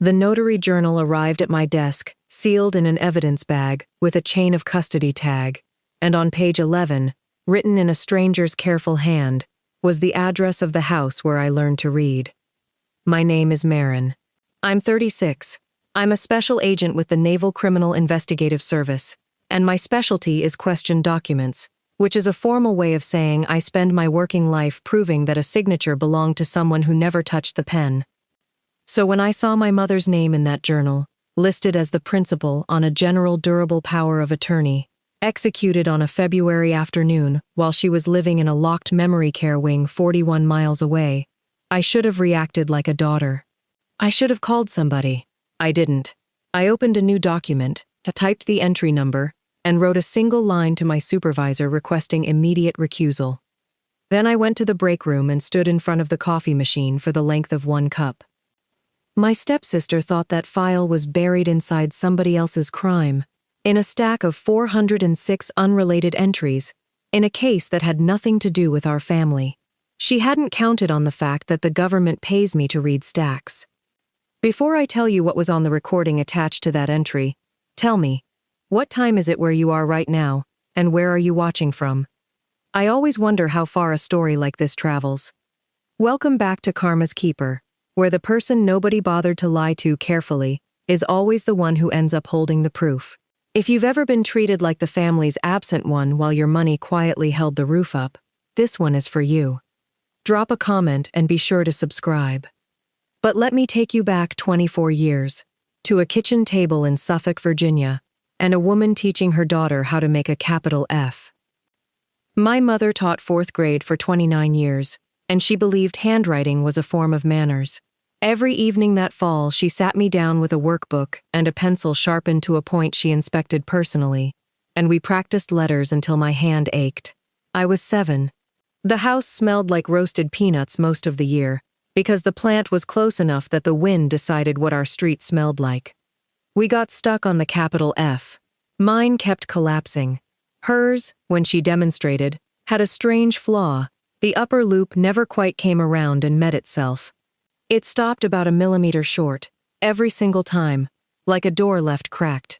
The notary journal arrived at my desk, sealed in an evidence bag, with a chain of custody tag, and on page 11, written in a stranger's careful hand, was the address of the house where I learned to read. My name is Maren. I'm 36. I'm a special agent with the Naval Criminal Investigative Service, and my specialty is question documents, which is a formal way of saying I spend my working life proving that a signature belonged to someone who never touched the pen. So when I saw my mother's name in that journal, listed as the principal on a general durable power of attorney, executed on a February afternoon while she was living in a locked memory care wing 41 miles away, I should have reacted like a daughter. I should have called somebody. I didn't. I opened a new document, typed the entry number, and wrote a single line to my supervisor requesting immediate recusal. Then I went to the break room and stood in front of the coffee machine for the length of 1 cup. My stepsister thought that file was buried inside somebody else's crime, in a stack of 406 unrelated entries, in a case that had nothing to do with our family. She hadn't counted on the fact that the government pays me to read stacks. Before I tell you what was on the recording attached to that entry, tell me, what time is it where you are right now, and where are you watching from? I always wonder how far a story like this travels. Welcome back to Karma's Keeper, where the person nobody bothered to lie to carefully is always the one who ends up holding the proof. If you've ever been treated like the family's absent one while your money quietly held the roof up, this one is for you. Drop a comment and be sure to subscribe. But let me take you back 24 years, to a kitchen table in Suffolk, Virginia, and a woman teaching her daughter how to make a capital F. My mother taught 4th grade for 29 years, and she believed handwriting was a form of manners. Every evening that fall, she sat me down with a workbook and a pencil sharpened to a point she inspected personally, and we practiced letters until my hand ached. I was 7. The house smelled like roasted peanuts most of the year, because the plant was close enough that the wind decided what our street smelled like. We got stuck on the capital F. Mine kept collapsing. Hers, when she demonstrated, had a strange flaw. The upper loop never quite came around and met itself. It stopped about a millimeter short, every single time, like a door left cracked.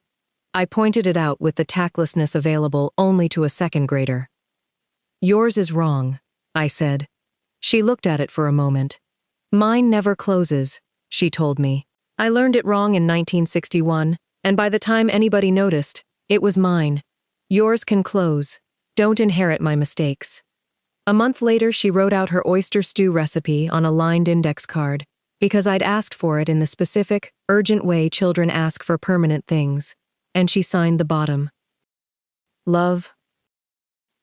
I pointed it out with the tactlessness available only to a 2nd grader. Yours is wrong, I said. She looked at it for a moment. Mine never closes, she told me. I learned it wrong in 1961, and by the time anybody noticed, it was mine. Yours can close. Don't inherit my mistakes. A month later, she wrote out her oyster stew recipe on a lined index card, because I'd asked for it in the specific, urgent way children ask for permanent things, and she signed the bottom. Love.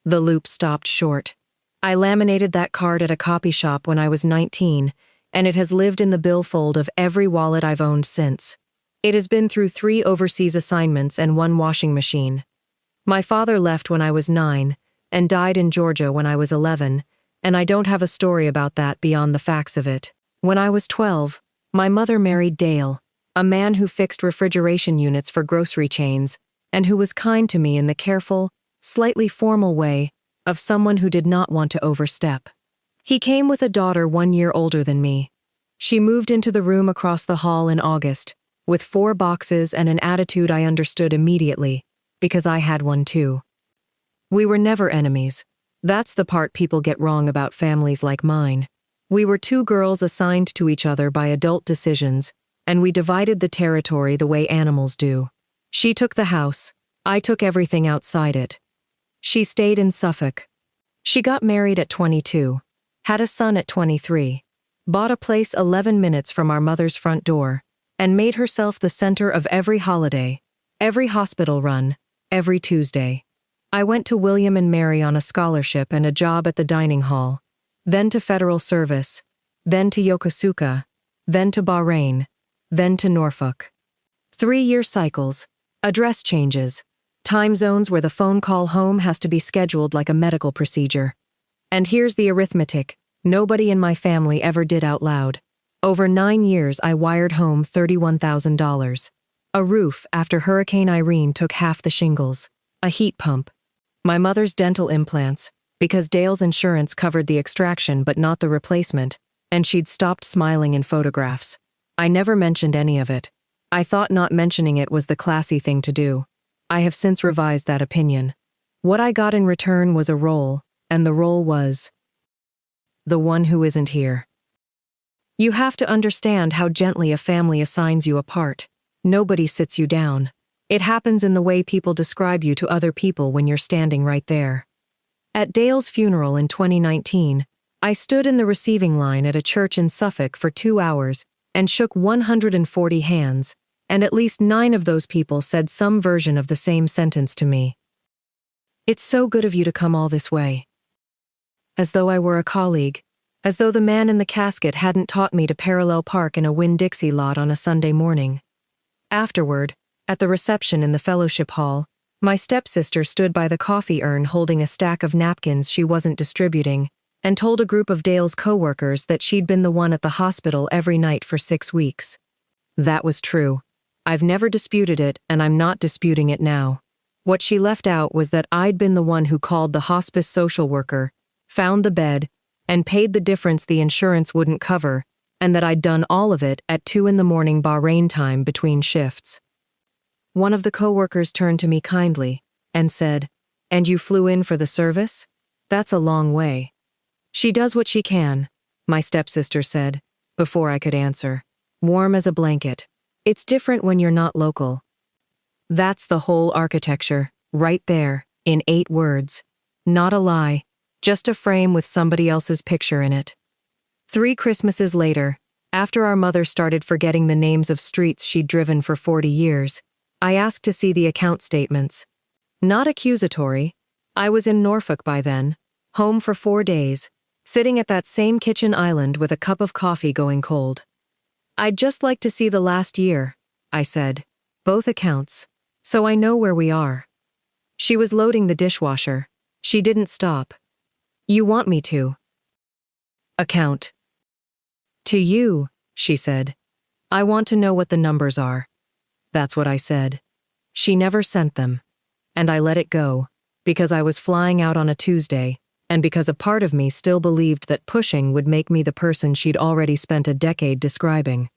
The loop stopped short. I laminated that card at a copy shop when I was 19, and it has lived in the billfold of every wallet I've owned since. It has been through 3 overseas assignments and 1 washing machine. My father left when I was 9, and died in Georgia when I was 11, and I don't have a story about that beyond the facts of it. When I was 12, my mother married Dale, a man who fixed refrigeration units for grocery chains, and who was kind to me in the careful, slightly formal way of someone who did not want to overstep. He came with a daughter 1 year older than me. She moved into the room across the hall in August, with 4 boxes and an attitude I understood immediately, because I had one too. We were never enemies. That's the part people get wrong about families like mine. We were 2 girls assigned to each other by adult decisions, and we divided the territory the way animals do. She took the house. I took everything outside it. She stayed in Suffolk. She got married at 22, had a son at 23, bought a place 11 minutes from our mother's front door, and made herself the center of every holiday, every hospital run, every Tuesday. I went to William and Mary on a scholarship and a job at the dining hall, then to federal service, then to Yokosuka, then to Bahrain, then to Norfolk. 3-year cycles, address changes, time zones where the phone call home has to be scheduled like a medical procedure. And here's the arithmetic nobody in my family ever did out loud. Over 9 years, I wired home $31,000. A roof after Hurricane Irene took half the shingles. A heat pump. My mother's dental implants, because Dale's insurance covered the extraction but not the replacement, and she'd stopped smiling in photographs. I never mentioned any of it. I thought not mentioning it was the classy thing to do. I have since revised that opinion. What I got in return was a role, and the role was the one who isn't here. You have to understand how gently a family assigns you a part. Nobody sits you down. It happens in the way people describe you to other people when you're standing right there. At Dale's funeral in 2019, I stood in the receiving line at a church in Suffolk for 2 hours and shook 140 hands, and at least 9 of those people said some version of the same sentence to me. "It's so good of you to come all this way." As though I were a colleague, as though the man in the casket hadn't taught me to parallel park in a Winn-Dixie lot on a Sunday morning. Afterward, at the reception in the fellowship hall, my stepsister stood by the coffee urn holding a stack of napkins she wasn't distributing, and told a group of Dale's co-workers that she'd been the one at the hospital every night for 6 weeks. That was true. I've never disputed it, and I'm not disputing it now. What she left out was that I'd been the one who called the hospice social worker, found the bed, and paid the difference the insurance wouldn't cover, and that I'd done all of it at 2 in the morning Bahrain time between shifts. One of the co-workers turned to me kindly and said, "And you flew in for the service? That's a long way." "She does what she can," my stepsister said, before I could answer. "Warm as a blanket. It's different when you're not local." That's the whole architecture, right there, in 8 words. Not a lie, just a frame with somebody else's picture in it. 3 Christmases later, after our mother started forgetting the names of streets she'd driven for 40 years, I asked to see the account statements. Not accusatory. I was in Norfolk by then, home for 4 days, sitting at that same kitchen island with a cup of coffee going cold. "I'd just like to see the last year," I said. "Both accounts. So I know where we are." She was loading the dishwasher. She didn't stop. "You want me to?" "Account." "To you," she said. "I want to know what the numbers are." That's what I said. She never sent them. And I let it go, because I was flying out on a Tuesday, and because a part of me still believed that pushing would make me the person she'd already spent a decade describing.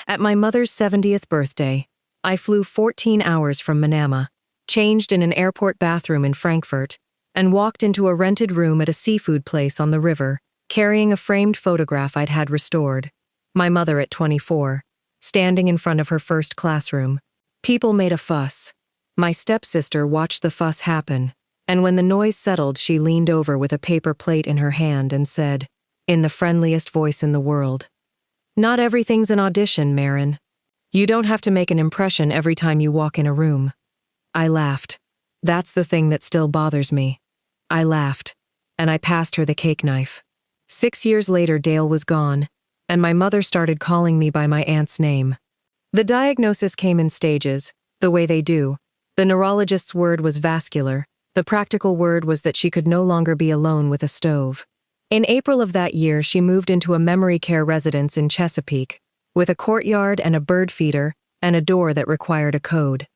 At my mother's 70th birthday, I flew 14 hours from Manama, changed in an airport bathroom in Frankfurt, and walked into a rented room at a seafood place on the river, carrying a framed photograph I'd had restored. My mother at 24, standing in front of her first classroom. People made a fuss. My stepsister watched the fuss happen, and when the noise settled, she leaned over with a paper plate in her hand and said, in the friendliest voice in the world, "Not everything's an audition, Maren. You don't have to make an impression every time you walk in a room." I laughed. That's the thing that still bothers me. I laughed, and I passed her the cake knife. 6 years later, Dale was gone, and my mother started calling me by my aunt's name. The diagnosis came in stages, the way they do. The neurologist's word was vascular. The practical word was that she could no longer be alone with a stove. In April of that year, she moved into a memory care residence in Chesapeake, with a courtyard and a bird feeder and a door that required a code.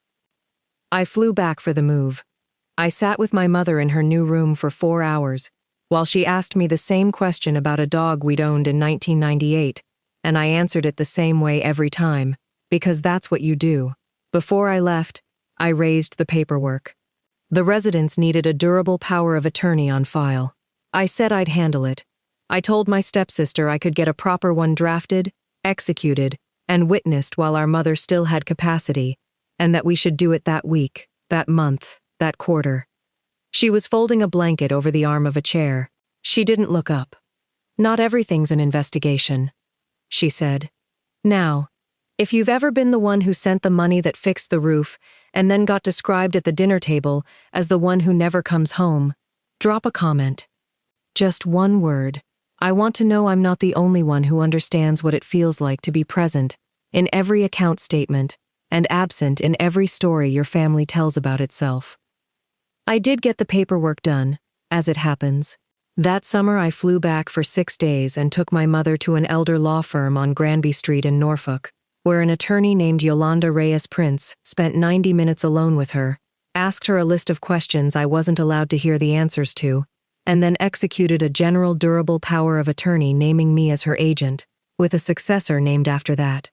I flew back for the move. I sat with my mother in her new room for 4 hours, while she asked me the same question about a dog we'd owned in 1998, and I answered it the same way every time, because that's what you do. Before I left, I raised the paperwork. The residence needed a durable power of attorney on file. I said I'd handle it. I told my stepsister I could get a proper one drafted, executed, and witnessed while our mother still had capacity, and that we should do it that week, that month, that quarter. She was folding a blanket over the arm of a chair. She didn't look up. "Not everything's an investigation," she said. "Now, if you've ever been the one who sent the money that fixed the roof and then got described at the dinner table as the one who never comes home, drop a comment. Just one word. I want to know I'm not the only one who understands what it feels like to be present in every account statement and absent in every story your family tells about itself." I did get the paperwork done, as it happens. That summer I flew back for 6 days and took my mother to an elder law firm on Granby Street in Norfolk, where an attorney named Yolanda Reyes Prince spent 90 minutes alone with her, asked her a list of questions I wasn't allowed to hear the answers to, and then executed a general durable power of attorney naming me as her agent, with a successor named after that.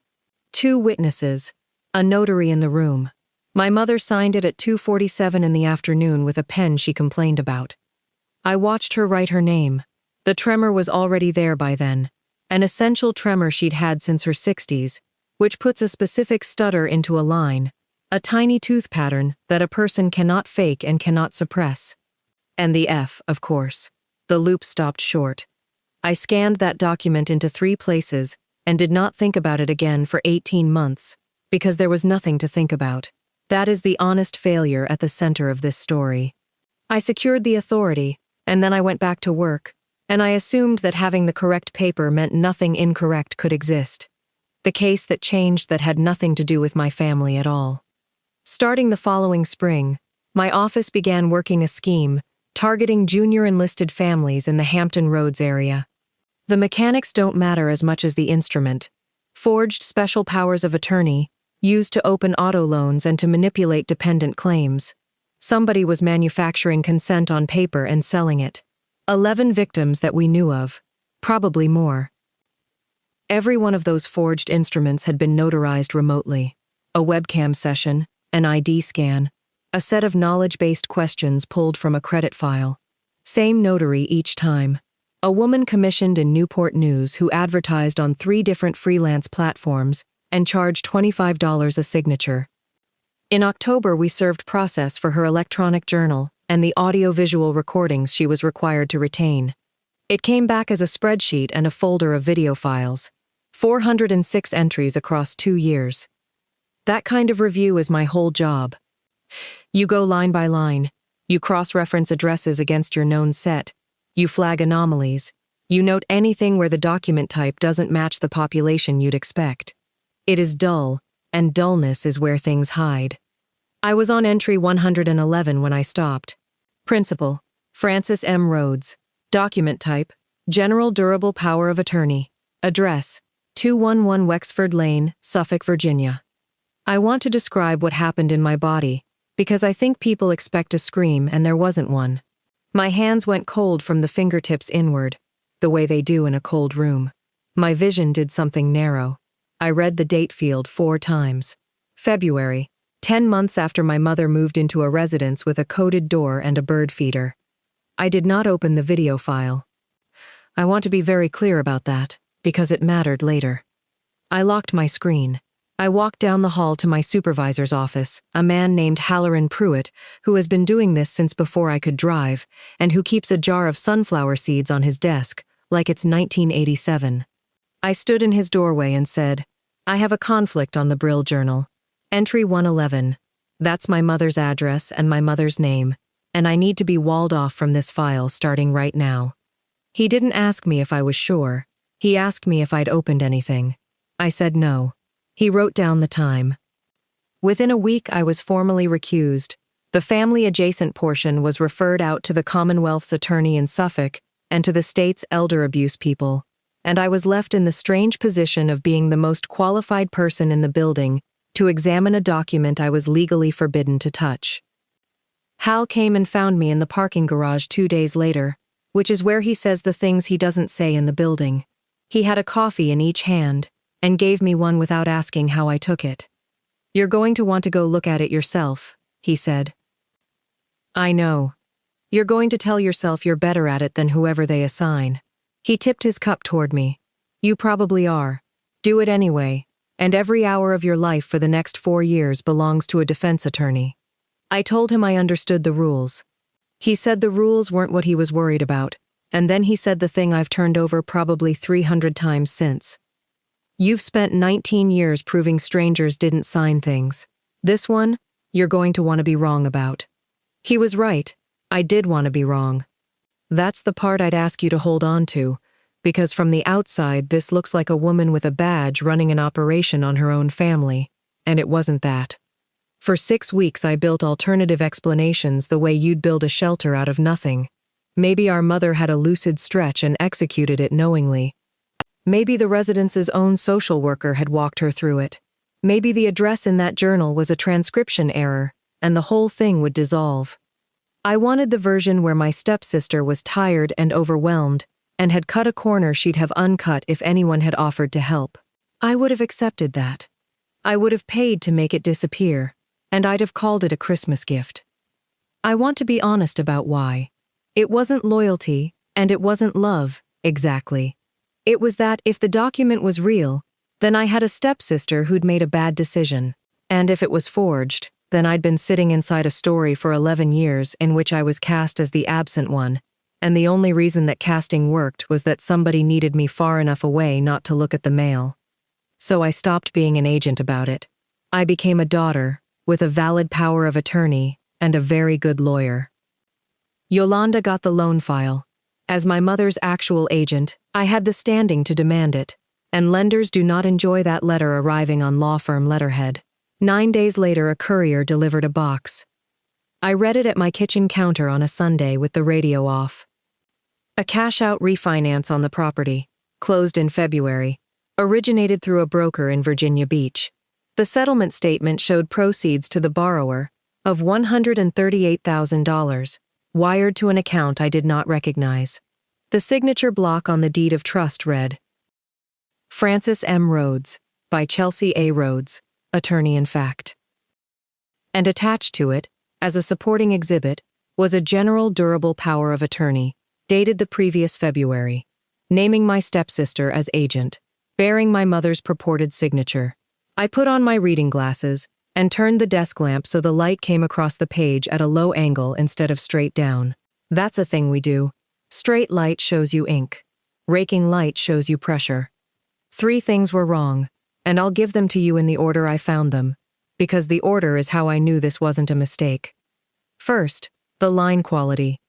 2 witnesses, a notary in the room. My mother signed it at 2:47 in the afternoon with a pen she complained about. I watched her write her name. The tremor was already there by then, an essential tremor she'd had since her 60s, which puts a specific stutter into a line, a tiny tooth pattern that a person cannot fake and cannot suppress. And the F, of course. The loop stopped short. I scanned that document into 3 places and did not think about it again for 18 months, because there was nothing to think about. That is the honest failure at the center of this story. I secured the authority, and then I went back to work, and I assumed that having the correct paper meant nothing incorrect could exist. The case that changed that had nothing to do with my family at all. Starting the following spring, my office began working a scheme targeting junior enlisted families in the Hampton Roads area. The mechanics don't matter as much as the instrument. Forged special powers of attorney, used to open auto loans and to manipulate dependent claims. Somebody was manufacturing consent on paper and selling it. 11 victims that we knew of, probably more. Every one of those forged instruments had been notarized remotely. A webcam session, an ID scan, a set of knowledge-based questions pulled from a credit file. Same notary each time. A woman commissioned in Newport News who advertised on 3 different freelance platforms and charged $25 a signature. In October, we served process for her electronic journal and the audio-visual recordings she was required to retain. It came back as a spreadsheet and a folder of video files. 406 entries across 2 years. That kind of review is my whole job. You go line by line. You cross-reference addresses against your known set. You flag anomalies. You note anything where the document type doesn't match the population you'd expect. It is dull, and dullness is where things hide. I was on entry 111 when I stopped. Principal, Francis M. Rhodes. Document type, General Durable Power of Attorney. Address, 211 Wexford Lane, Suffolk, Virginia. I want to describe what happened in my body, because I think people expect a scream and there wasn't one. My hands went cold from the fingertips inward, the way they do in a cold room. My vision did something narrow. I read the date field 4 times. February, 10 months after my mother moved into a residence with a coded door and a bird feeder. I did not open the video file. I want to be very clear about that, because it mattered later. I locked my screen. I walked down the hall to my supervisor's office, a man named Halloran Pruitt, who has been doing this since before I could drive, and who keeps a jar of sunflower seeds on his desk, like it's 1987. I stood in his doorway and said, I have a conflict on the Brill Journal. Entry 111. That's my mother's address and my mother's name, and I need to be walled off from this file starting right now. He didn't ask me if I was sure. He asked me if I'd opened anything. I said no. He wrote down the time. Within a week, I was formally recused. The family-adjacent portion was referred out to the Commonwealth's attorney in Suffolk and to the state's elder abuse people, and I was left in the strange position of being the most qualified person in the building to examine a document I was legally forbidden to touch. Hal came and found me in the parking garage 2 days later, which is where he says the things he doesn't say in the building. He had a coffee in each hand and gave me one without asking how I took it. You're going to want to go look at it yourself, he said. I know. You're going to tell yourself you're better at it than whoever they assign. He tipped his cup toward me. You probably are. Do it anyway, and every hour of your life for the next 4 years belongs to a defense attorney. I told him I understood the rules. He said the rules weren't what he was worried about, and then he said the thing I've turned over probably 300 times since. You've spent 19 years proving strangers didn't sign things. This one, you're going to want to be wrong about. He was right. I did want to be wrong. That's the part I'd ask you to hold on to, because from the outside this looks like a woman with a badge running an operation on her own family, and it wasn't that. For 6 weeks I built alternative explanations the way you'd build a shelter out of nothing. Maybe our mother had a lucid stretch and executed it knowingly. Maybe the residence's own social worker had walked her through it. Maybe the address in that journal was a transcription error, and the whole thing would dissolve. I wanted the version where my stepsister was tired and overwhelmed, and had cut a corner she'd have uncut if anyone had offered to help. I would have accepted that. I would have paid to make it disappear, and I'd have called it a Christmas gift. I want to be honest about why. It wasn't loyalty, and it wasn't love, exactly. It was that if the document was real, then I had a stepsister who'd made a bad decision. And if it was forged, then I'd been sitting inside a story for 11 years in which I was cast as the absent one, and the only reason that casting worked was that somebody needed me far enough away not to look at the mail. So I stopped being an agent about it. I became a daughter, with a valid power of attorney, and a very good lawyer. Yolanda got the loan file. As my mother's actual agent, I had the standing to demand it, and lenders do not enjoy that letter arriving on law firm letterhead. 9 days later, a courier delivered a box. I read it at my kitchen counter on a Sunday with the radio off. A cash-out refinance on the property, closed in February, originated through a broker in Virginia Beach. The settlement statement showed proceeds to the borrower of $138,000, wired to an account I did not recognize. The signature block on the deed of trust read, Francis M. Rhodes, by Chelsea A. Rhodes, attorney-in-fact. And attached to it, as a supporting exhibit, was a general durable power of attorney, dated the previous February, naming my stepsister as agent, bearing my mother's purported signature. I put on my reading glasses and turned the desk lamp so the light came across the page at a low angle instead of straight down. That's a thing we do. Straight light shows you ink. Raking light shows you pressure. 3 things were wrong, and I'll give them to you in the order I found them, because the order is how I knew this wasn't a mistake. First, the line quality.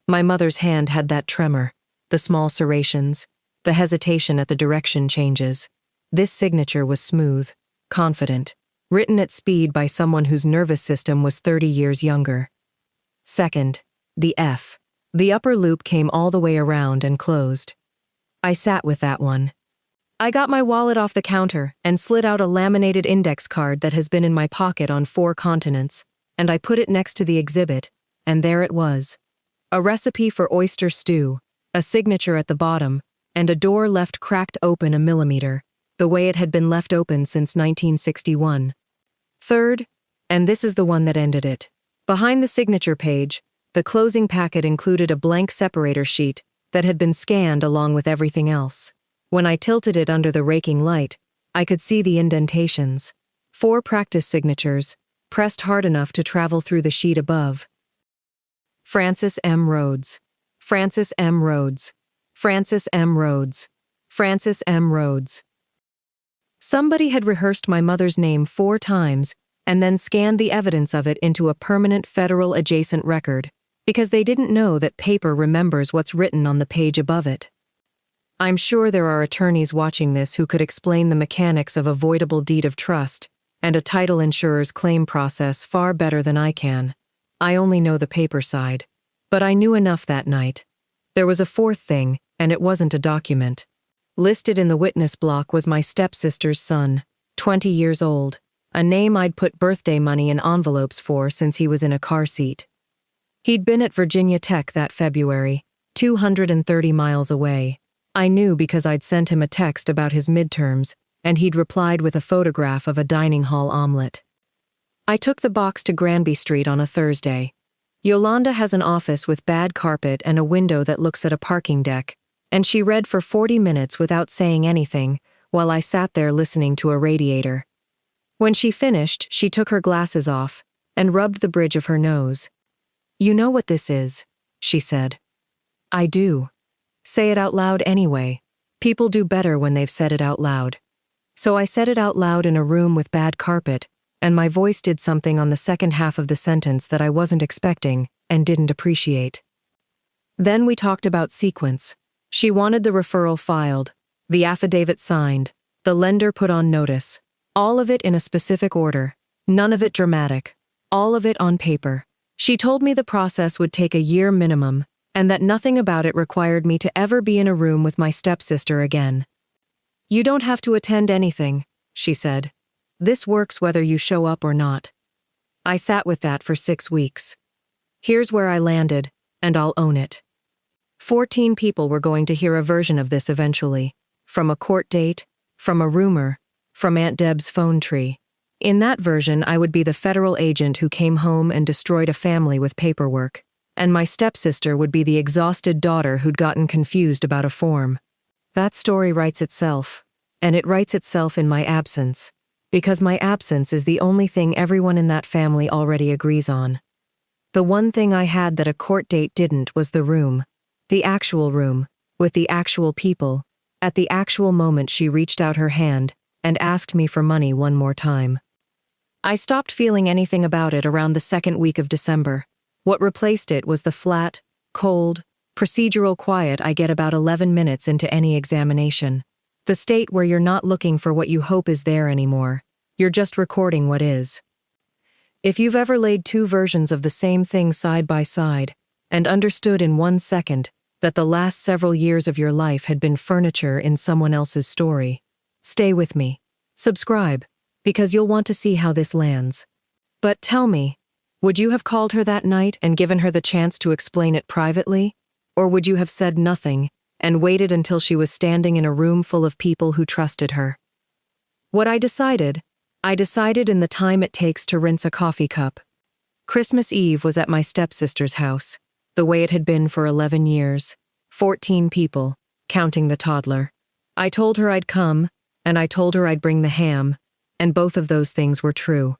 My mother's hand had that tremor, the small serrations, the hesitation at the direction changes. This signature was smooth, confident, written at speed by someone whose nervous system was 30 years younger. Second, the F. The upper loop came all the way around and closed. I sat with that one. I got my wallet off the counter and slid out a laminated index card that has been in my pocket on 4 continents, and I put it next to the exhibit, and there it was. A recipe for oyster stew, a signature at the bottom, and a door left cracked open a millimeter, the way it had been left open since 1961. Third, and this is the one that ended it. Behind the signature page, the closing packet included a blank separator sheet that had been scanned along with everything else. When I tilted it under the raking light, I could see the indentations. 4 practice signatures, pressed hard enough to travel through the sheet above. Francis M. Rhodes. Francis M. Rhodes. Francis M. Rhodes. Francis M. Rhodes. Somebody had rehearsed my mother's name 4 times and then scanned the evidence of it into a permanent federal adjacent record, because they didn't know that paper remembers what's written on the page above it. I'm sure there are attorneys watching this who could explain the mechanics of avoidable deed of trust and a title insurer's claim process far better than I can. I only know the paper side. But I knew enough that night. There was a 4th thing, and it wasn't a document. Listed in the witness block was my stepsister's son, 20 years old, a name I'd put birthday money in envelopes for since he was in a car seat. He'd been at Virginia Tech that February, 230 miles away. I knew because I'd sent him a text about his midterms, and he'd replied with a photograph of a dining hall omelet. I took the box to Granby Street on a Thursday. Yolanda has an office with bad carpet and a window that looks at a parking deck, and she read for 40 minutes without saying anything while I sat there listening to a radiator. When she finished, she took her glasses off and rubbed the bridge of her nose. "You know what this is," she said. "I do. Say it out loud anyway. People do better when they've said it out loud." So I said it out loud in a room with bad carpet, and my voice did something on the second half of the sentence that I wasn't expecting and didn't appreciate. Then we talked about sequence. She wanted the referral filed, the affidavit signed, the lender put on notice, all of it in a specific order, none of it dramatic, all of it on paper. She told me the process would take a year minimum, and that nothing about it required me to ever be in a room with my stepsister again. "You don't have to attend anything," she said. "This works whether you show up or not." I sat with that for 6 weeks. Here's where I landed, and I'll own it. 14 people were going to hear a version of this eventually. From a court date, from a rumor, from Aunt Deb's phone tree. In that version, I would be the federal agent who came home and destroyed a family with paperwork, and my stepsister would be the exhausted daughter who'd gotten confused about a form. That story writes itself, and it writes itself in my absence, because my absence is the only thing everyone in that family already agrees on. The one thing I had that a court date didn't was the room. The actual room, with the actual people. At the actual moment she reached out her hand and asked me for money one more time. I stopped feeling anything about it around the second week of December. What replaced it was the flat, cold, procedural quiet I get about 11 minutes into any examination. The state where you're not looking for what you hope is there anymore. You're just recording what is. If you've ever laid two versions of the same thing side by side and understood in 1 second that the last several years of your life had been furniture in someone else's story, stay with me. Subscribe, because you'll want to see how this lands. But tell me, would you have called her that night and given her the chance to explain it privately? Or would you have said nothing and waited until she was standing in a room full of people who trusted her? What I decided in the time it takes to rinse a coffee cup. Christmas Eve was at my stepsister's house, the way it had been for 11 years. 14 people, counting the toddler. I told her I'd come, and I told her I'd bring the ham, and both of those things were true.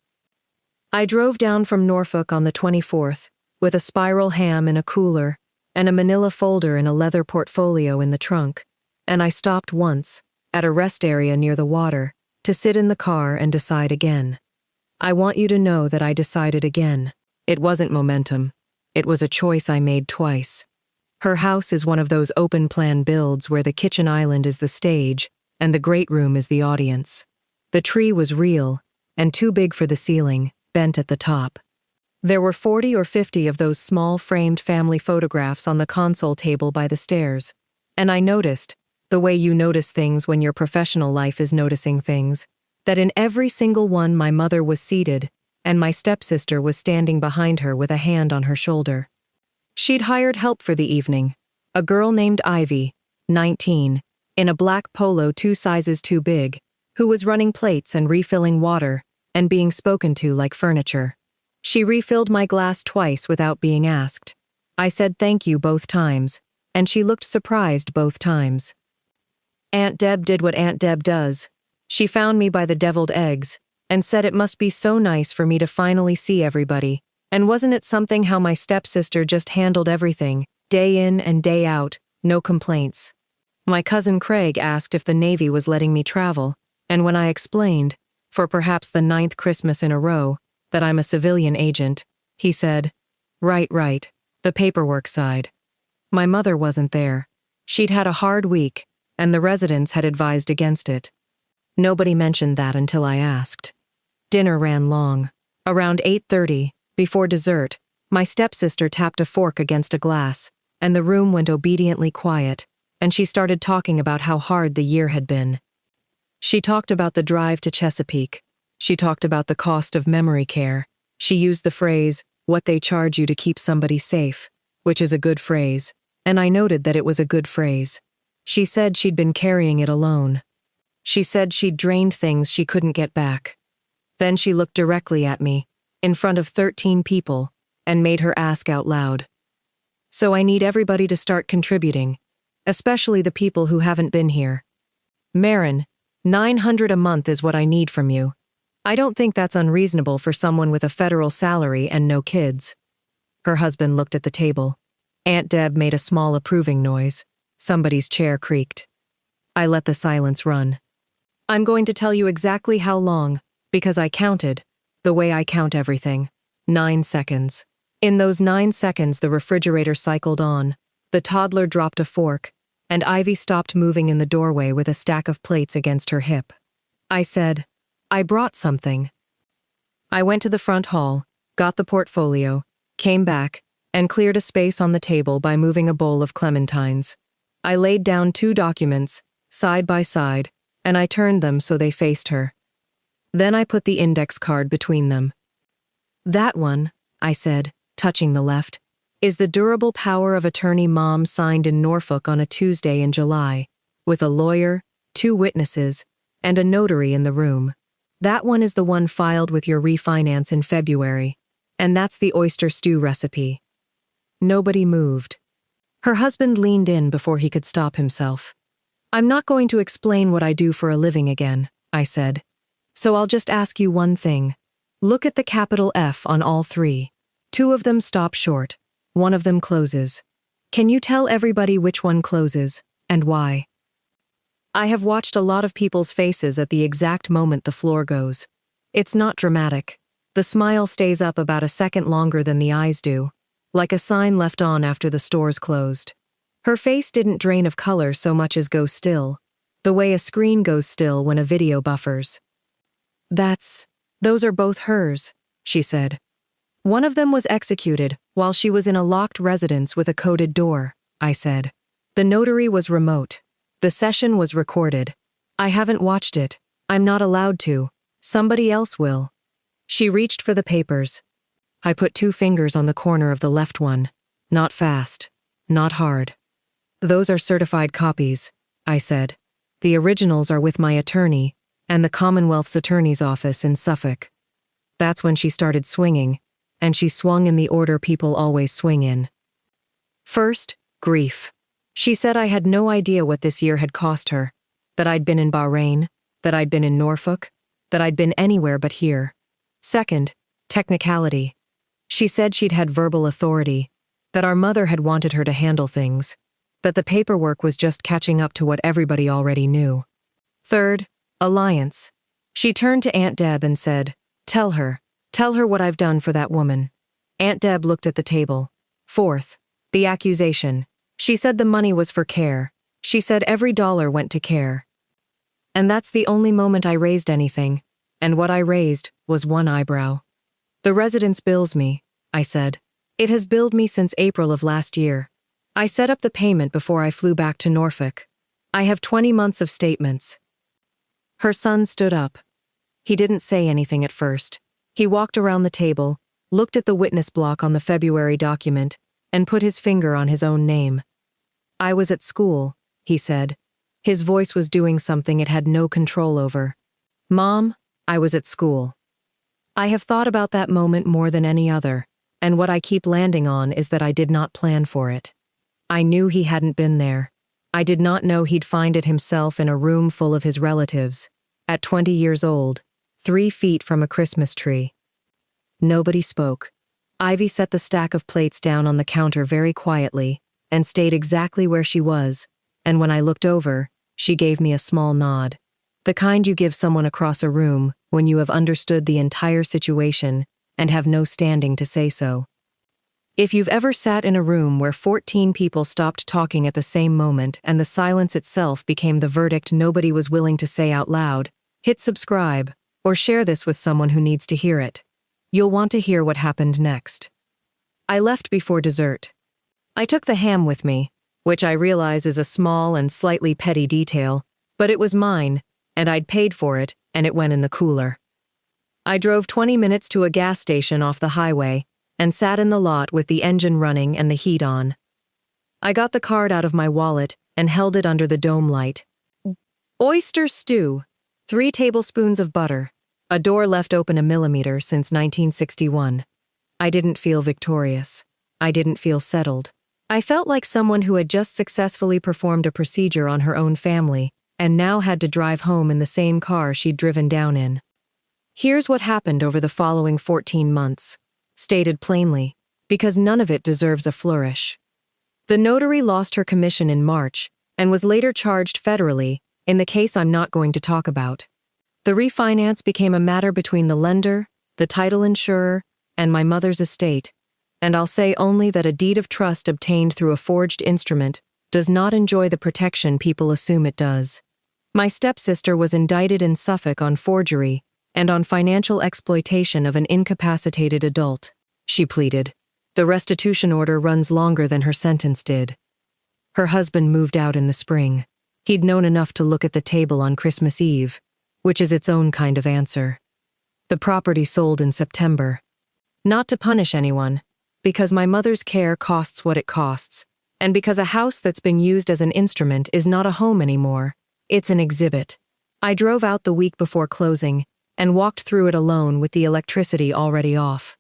I drove down from Norfolk on the 24th, with a spiral ham in a cooler, and a manila folder in a leather portfolio in the trunk, and I stopped once, at a rest area near the water, to sit in the car and decide again. I want you to know that I decided again. It wasn't momentum. It was a choice I made twice. Her house is one of those open-plan builds where the kitchen island is the stage and the great room is the audience. The tree was real, and too big for the ceiling, bent at the top. There were 40 or 50 of those small framed family photographs on the console table by the stairs, and I noticed, the way you notice things when your professional life is noticing things, that in every single one my mother was seated, and my stepsister was standing behind her with a hand on her shoulder. She'd hired help for the evening, a girl named Ivy, 19, in a black polo 2 sizes too big, who was running plates and refilling water and being spoken to like furniture. She refilled my glass twice without being asked. I said thank you both times, and she looked surprised both times. Aunt Deb did what Aunt Deb does. She found me by the deviled eggs and said it must be so nice for me to finally see everybody, and wasn't it something how my stepsister just handled everything, day in and day out, no complaints. My cousin Craig asked if the Navy was letting me travel, and when I explained, for perhaps the 9th Christmas in a row, that I'm a civilian agent, he said, right, the paperwork side. My mother wasn't there. She'd had a hard week, and the residents had advised against it. Nobody mentioned that until I asked. Dinner ran long. Around 8:30, before dessert, my stepsister tapped a fork against a glass, and the room went obediently quiet, and she started talking about how hard the year had been. She talked about the drive to Chesapeake. She talked about the cost of memory care. She used the phrase, what they charge you to keep somebody safe, which is a good phrase, and I noted that it was a good phrase. She said she'd been carrying it alone. She said she'd drained things she couldn't get back. Then she looked directly at me, in front of 13 people, and made her ask out loud. So I need everybody to start contributing, especially the people who haven't been here. Maren, $900 a month is what I need from you. I don't think that's unreasonable for someone with a federal salary and no kids. Her husband looked at the table. Aunt Deb made a small approving noise. Somebody's chair creaked. I let the silence run. I'm going to tell you exactly how long, because I counted, the way I count everything. 9 seconds. In those 9 seconds the refrigerator cycled on, the toddler dropped a fork, and Ivy stopped moving in the doorway with a stack of plates against her hip. I said, I brought something. I went to the front hall, got the portfolio, came back, and cleared a space on the table by moving a bowl of clementines. I laid down 2 documents, side by side, and I turned them so they faced her. Then I put the index card between them. That one, I said, touching the left, is the durable power of attorney Mom signed in Norfolk on a Tuesday in July, with a lawyer, 2 witnesses, and a notary in the room. That one is the one filed with your refinance in February, and that's the oyster stew recipe. Nobody moved. Her husband leaned in before he could stop himself. I'm not going to explain what I do for a living again, I said. So I'll just ask you one thing. Look at the capital F on all 3. 2 of them stop short. 1 of them closes. Can you tell everybody which one closes, and why? I have watched a lot of people's faces at the exact moment the floor goes. It's not dramatic. The smile stays up about a second longer than the eyes do, like a sign left on after the store's closed. Her face didn't drain of color so much as go still, the way a screen goes still when a video buffers. Those are both hers, she said. One of them was executed while she was in a locked residence with a coded door, I said. The notary was remote. The session was recorded. I haven't watched it. I'm not allowed to. Somebody else will. She reached for the papers. I put 2 fingers on the corner of the left one. Not fast. Not hard. Those are certified copies, I said. The originals are with my attorney and the Commonwealth's attorney's office in Suffolk. That's when she started swinging, and she swung in the order people always swing in. First, grief. She said I had no idea what this year had cost her, that I'd been in Bahrain, that I'd been in Norfolk, that I'd been anywhere but here. Second, technicality. She said she'd had verbal authority, that our mother had wanted her to handle things, that the paperwork was just catching up to what everybody already knew. Third, alliance. She turned to Aunt Deb and said, Tell her what I've done for that woman. Aunt Deb looked at the table. Fourth, the accusation. She said the money was for care. She said every dollar went to care. And that's the only moment I raised anything, and what I raised was 1 eyebrow. The residence bills me, I said. It has billed me since April of last year. I set up the payment before I flew back to Norfolk. I have 20 months of statements. Her son stood up. He didn't say anything at first. He walked around the table, looked at the witness block on the February document, and put his finger on his own name. I was at school, he said. His voice was doing something it had no control over. Mom, I was at school. I have thought about that moment more than any other, and what I keep landing on is that I did not plan for it. I knew he hadn't been there. I did not know he'd find it himself in a room full of his relatives, at 20 years old, 3 feet from a Christmas tree. Nobody spoke. Ivy set the stack of plates down on the counter very quietly and stayed exactly where she was, and when I looked over, she gave me a small nod. The kind you give someone across a room when you have understood the entire situation and have no standing to say so. If you've ever sat in a room where 14 people stopped talking at the same moment and the silence itself became the verdict nobody was willing to say out loud, hit subscribe or share this with someone who needs to hear it. You'll want to hear what happened next. I left before dessert. I took the ham with me, which I realize is a small and slightly petty detail, but it was mine, and I'd paid for it, and it went in the cooler. I drove 20 minutes to a gas station off the highway and sat in the lot with the engine running and the heat on. I got the card out of my wallet and held it under the dome light. Oyster stew, 3 tablespoons of butter, a door left open a millimeter since 1961. I didn't feel victorious. I didn't feel settled. I felt like someone who had just successfully performed a procedure on her own family and now had to drive home in the same car she'd driven down in. Here's what happened over the following 14 months, stated plainly, because none of it deserves a flourish. The notary lost her commission in March and was later charged federally in the case I'm not going to talk about. The refinance became a matter between the lender, the title insurer, and my mother's estate, and I'll say only that a deed of trust obtained through a forged instrument does not enjoy the protection people assume it does. My stepsister was indicted in Suffolk on forgery and on financial exploitation of an incapacitated adult, she pleaded. The restitution order runs longer than her sentence did. Her husband moved out in the spring. He'd known enough to look at the table on Christmas Eve, which is its own kind of answer. The property sold in September. Not to punish anyone, because my mother's care costs what it costs, and because a house that's been used as an instrument is not a home anymore, it's an exhibit. I drove out the week before closing and walked through it alone with the electricity already off.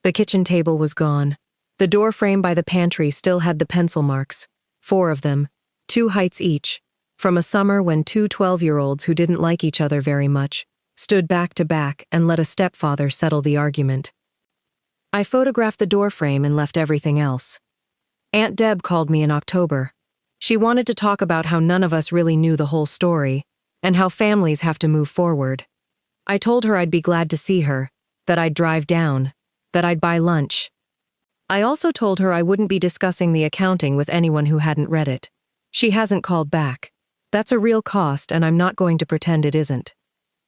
The kitchen table was gone. The door frame by the pantry still had the pencil marks, 4 of them, 2 heights each, from a summer when 2 12-year-olds who didn't like each other very much stood back to back and let a stepfather settle the argument. I photographed the door frame and left everything else. Aunt Deb called me in October. She wanted to talk about how none of us really knew the whole story, and how families have to move forward. I told her I'd be glad to see her, that I'd drive down, that I'd buy lunch. I also told her I wouldn't be discussing the accounting with anyone who hadn't read it. She hasn't called back. That's a real cost, and I'm not going to pretend it isn't.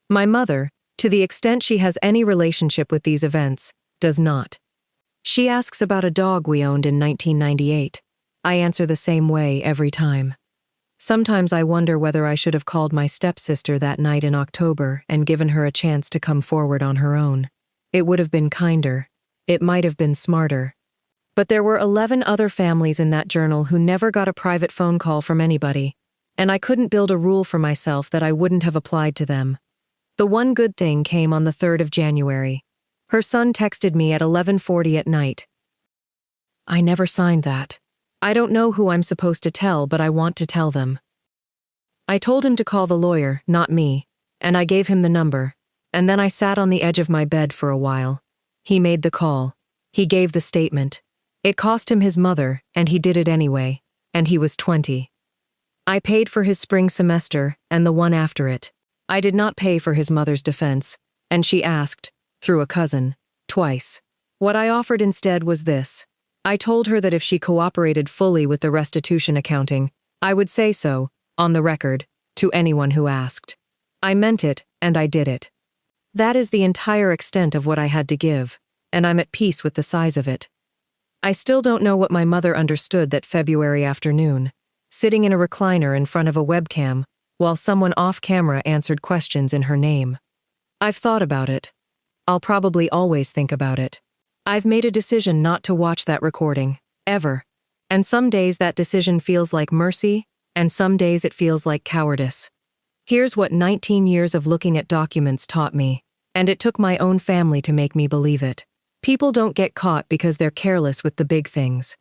My mother, to the extent she has any relationship with these events, does not. She asks about a dog we owned in 1998. I answer the same way every time. Sometimes I wonder whether I should have called my stepsister that night in October and given her a chance to come forward on her own. It would have been kinder. It might have been smarter. But there were 11 other families in that journal who never got a private phone call from anybody, and I couldn't build a rule for myself that I wouldn't have applied to them. The one good thing came on the 3rd of January. Her son texted me at 11:40 at night. I never signed that. I don't know who I'm supposed to tell, but I want to tell them. I told him to call the lawyer, not me, and I gave him the number, and then I sat on the edge of my bed for a while. He made the call. He gave the statement. It cost him his mother, and he did it anyway, and he was 20. I paid for his spring semester and the one after it. I did not pay for his mother's defense, and she asked, through a cousin, twice. What I offered instead was this. I told her that if she cooperated fully with the restitution accounting, I would say so, on the record, to anyone who asked. I meant it, and I did it. That is the entire extent of what I had to give, and I'm at peace with the size of it. I still don't know what my mother understood that February afternoon, sitting in a recliner in front of a webcam, while someone off-camera answered questions in her name. I've thought about it. I'll probably always think about it. I've made a decision not to watch that recording, ever. And some days that decision feels like mercy, and some days it feels like cowardice. Here's what 19 years of looking at documents taught me, and it took my own family to make me believe it. People don't get caught because they're careless with the big things.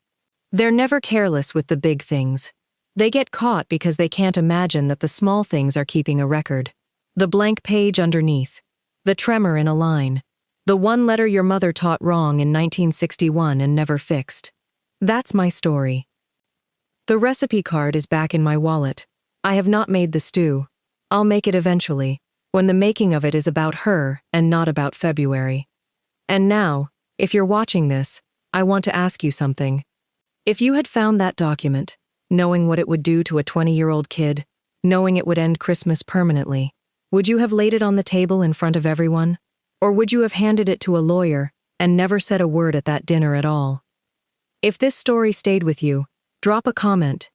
They're never careless with the big things. They get caught because they can't imagine that the small things are keeping a record. The blank page underneath. The tremor in a line. The one letter your mother taught wrong in 1961 and never fixed. That's my story. The recipe card is back in my wallet. I have not made the stew. I'll make it eventually, when the making of it is about her and not about February. And now, if you're watching this, I want to ask you something. If you had found that document, knowing what it would do to a 20-year-old kid, knowing it would end Christmas permanently, would you have laid it on the table in front of everyone? Or would you have handed it to a lawyer and never said a word at that dinner at all? If this story stayed with you, drop a comment.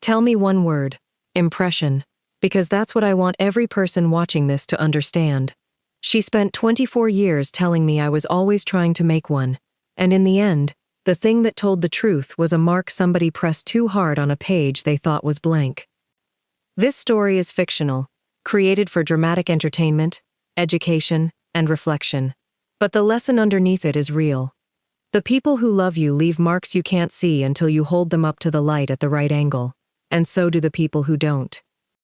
Tell me one word, impression, because that's what I want every person watching this to understand. She spent 24 years telling me I was always trying to make one, and in the end, the thing that told the truth was a mark somebody pressed too hard on a page they thought was blank. This story is fictional, created for dramatic entertainment, education, and reflection. But the lesson underneath it is real. The people who love you leave marks you can't see until you hold them up to the light at the right angle, and so do the people who don't.